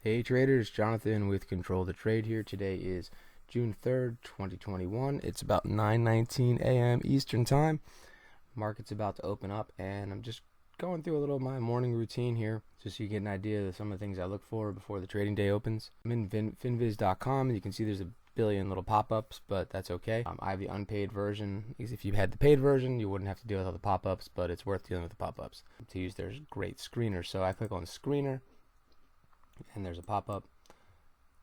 Hey traders, Jonathan with Control the Trade here. Today is June 3rd, 2021. It's about 9:19 a.m. Eastern Time. Market's about to open up, and I'm just going through a little of my morning routine here just so you get an idea of some of the things I look for before the trading day opens. I'm in Finviz.com, and you can see there's a billion little pop-ups, but that's okay. I have the unpaid version. If you had the paid version, you wouldn't have to deal with all the pop-ups, but it's worth dealing with the pop-ups. To use their great screener, so I click on screener, and there's a pop-up,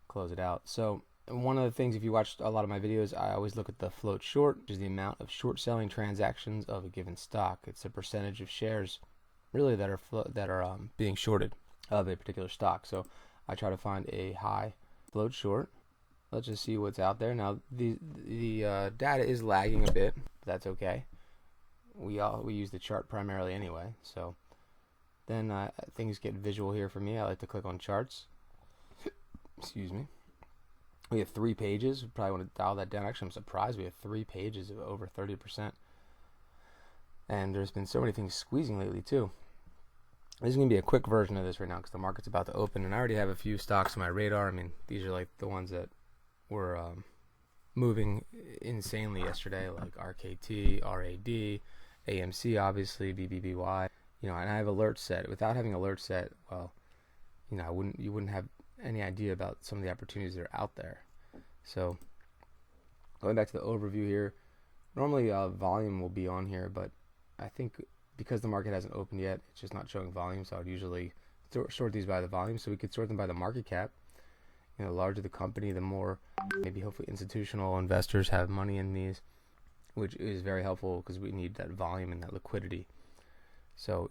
close it out. So one of the things, if you watched a lot of my videos, I always look at the float short, which is the amount of short selling transactions of a given stock. It's a percentage of shares really that are being shorted of a particular stock. So I try to find a high float short. Let's just see what's out there. Now the data is lagging a bit, but that's okay. We use the chart primarily anyway, so then things get visual here for me. I like to click on charts. Excuse me. We have 3 pages. We probably want to dial that down. Actually, I'm surprised we have 3 pages of over 30%. And there's been so many things squeezing lately too. This is going to be a quick version of this right now because the market's about to open, and I already have a few stocks on my radar. I mean, these are like the ones that were moving insanely yesterday, like RKT, RAD, AMC, obviously, BBBY. You know, and I have alerts set. Without having alerts set, well, you know, you wouldn't have any idea about some of the opportunities that are out there. So going back to the overview here, normally volume will be on here, but I think because the market hasn't opened yet, it's just not showing volume. So I would usually sort these by the volume. So we could sort them by the market cap. You know, the larger the company, the more maybe hopefully institutional investors have money in these, which is very helpful because we need that volume and that liquidity. So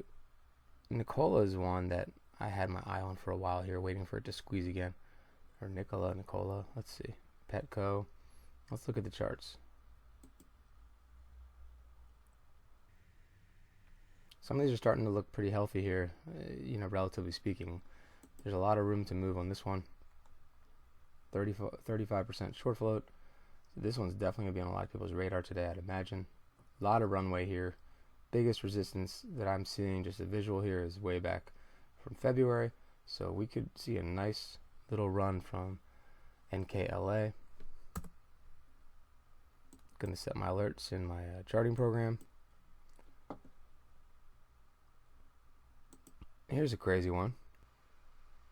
Nikola is one that I had my eye on for a while here, waiting for it to squeeze again. Or Nikola. Let's see. Petco. Let's look at the charts. Some of these are starting to look pretty healthy here, you know, relatively speaking. There's a lot of room to move on this one. 35% short float. So this one's definitely going to be on a lot of people's radar today, I'd imagine. A lot of runway here. Biggest resistance that I'm seeing, just a visual here, is way back from February. So we could see a nice little run from NKLA. Going to set my alerts in my charting program. Here's a crazy one.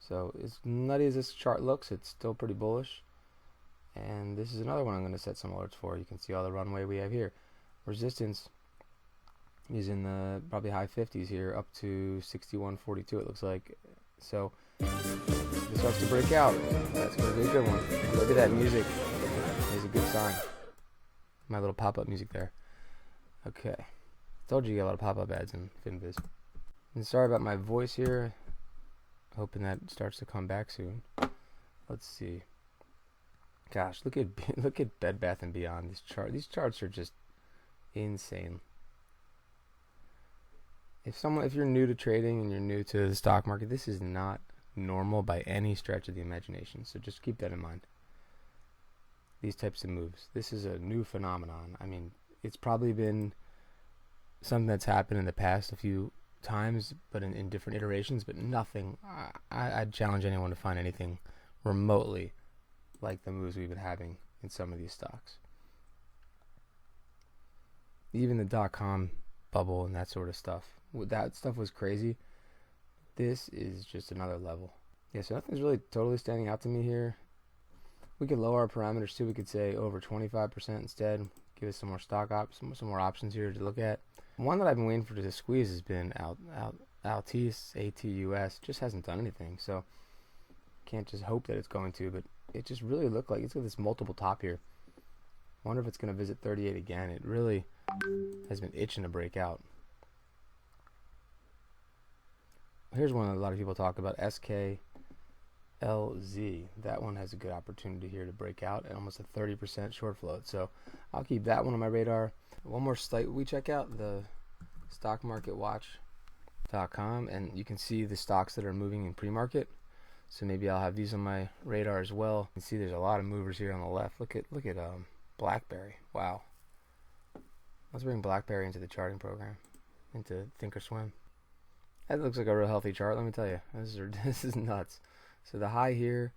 So as nutty as this chart looks, it's still pretty bullish. And this is another one I'm going to set some alerts for. You can see all the runway we have here. Resistance is in the probably high 50s here, up to 61.42 it looks like. So if it starts to break out, that's going to be a good one. Look at that music. It's a good sign. My little pop-up music there. Okay. Told you get a lot of pop-up ads in Finviz. And sorry about my voice here. Hoping that starts to come back soon. Let's see. Gosh, look at Bed Bath & Beyond. These charts are just insane. If you're new to trading and you're new to the stock market, this is not normal by any stretch of the imagination. So just keep that in mind. These types of moves. This is a new phenomenon. I mean, it's probably been something that's happened in the past a few times, but in different iterations, but nothing. I'd challenge anyone to find anything remotely like the moves we've been having in some of these stocks. Even the .com bubble and that sort of stuff. That stuff was crazy. This is just another level. Yeah, so nothing's really totally standing out to me here. We could lower our parameters too. We could say over 25% instead. Give us some more some more options here to look at. One that I've been waiting for to squeeze has been Altice, ATUS. Just hasn't done anything, so can't just hope that it's going to. But it just really looked like it's got this multiple top here. Wonder if it's going to visit 38 again. It really has been itching to break out. Here's one that a lot of people talk about, SKLZ. That one has a good opportunity here to break out at almost a 30% short float. So I'll keep that one on my radar. One more site we check out, the stockmarketwatch.com, and you can see the stocks that are moving in pre-market. So maybe I'll have these on my radar as well. You can see there's a lot of movers here on the left. Look at BlackBerry. Wow. Let's bring BlackBerry into the charting program, into Thinkorswim. That looks like a real healthy chart, let me tell you. This is nuts. So the high here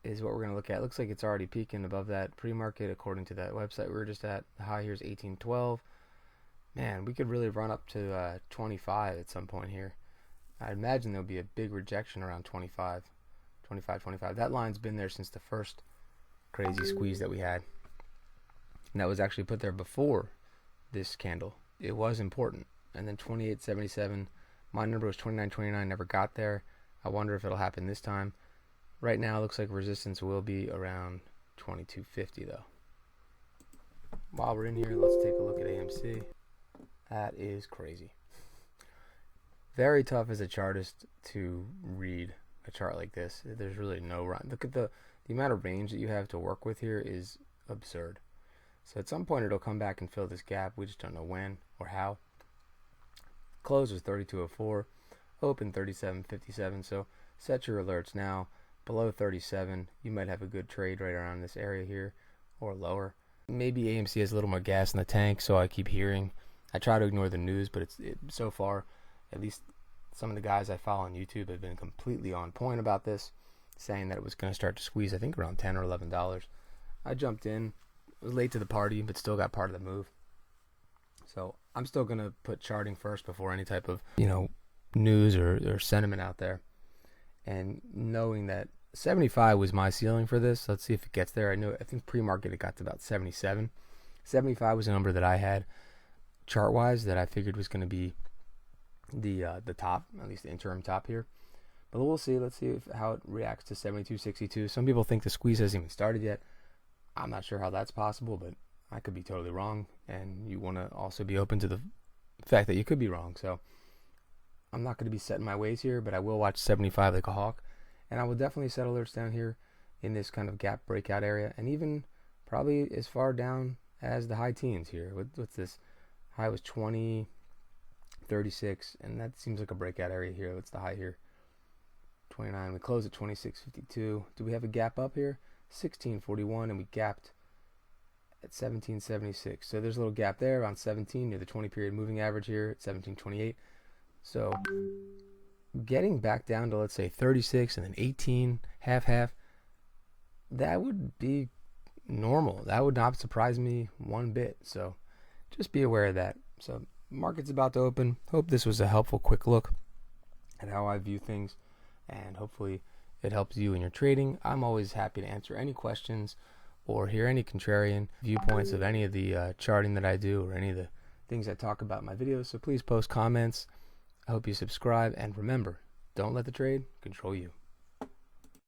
is what we're going to look at. It looks like it's already peaking above that pre-market according to that website we were just at. The high here is 1812. Man, we could really run up to 25 at some point here. I imagine there'll be a big rejection around 25. That line's been there since the first crazy squeeze that we had. And that was actually put there before this candle. It was important. And then 28.77. My number was 29.29. Never got there. I wonder if it'll happen this time. Right now, it looks like resistance will be around 22.50 though. While we're in here, let's take a look at AMC. That is crazy. Very tough as a chartist to read a chart like this. There's really no run. Look at the amount of range that you have to work with here is absurd. So at some point it'll come back and fill this gap. We just don't know when or how. Close was 32.04. Open 37.57. So set your alerts now. Below 37, you might have a good trade right around this area here or lower. Maybe AMC has a little more gas in the tank, so I keep hearing. I try to ignore the news, but so far, at least some of the guys I follow on YouTube have been completely on point about this, saying that it was going to start to squeeze, I think around $10 or $11. I jumped in. It was late to the party, but still got part of the move. So I'm still going to put charting first before any type of, news or sentiment out there. And knowing that 75 was my ceiling for this. Let's see if it gets there. I think pre-market it got to about 77. 75 was a number that I had chart-wise that I figured was going to be the top, at least the interim top here. But we'll see. Let's see how it reacts to 72.62. Some people think the squeeze hasn't even started yet. I'm not sure how that's possible, but I could be totally wrong. And you want to also be open to the fact that you could be wrong. So I'm not going to be setting my ways here, but I will watch 75 like a hawk. And I will definitely set alerts down here in this kind of gap breakout area. And even probably as far down as the high teens here. What's this? High was 20, 36, and that seems like a breakout area here. What's the high here? 29. We closed at 26.52. Do we have a gap up here? 16.41, and we gapped at 17.76. So there's a little gap there around 17 near the 20-period moving average here at 17.28. So getting back down to, let's say, 36 and then 18, half, that would be normal. That would not surprise me one bit. So just be aware of that. So market's about to open. Hope this was a helpful quick look at how I view things, and hopefully it helps you in your trading. I'm always happy to answer any questions or hear any contrarian viewpoints of any of the charting that I do or any of the things I talk about in my videos. So please post comments. I hope you subscribe, and remember, don't let the trade control you.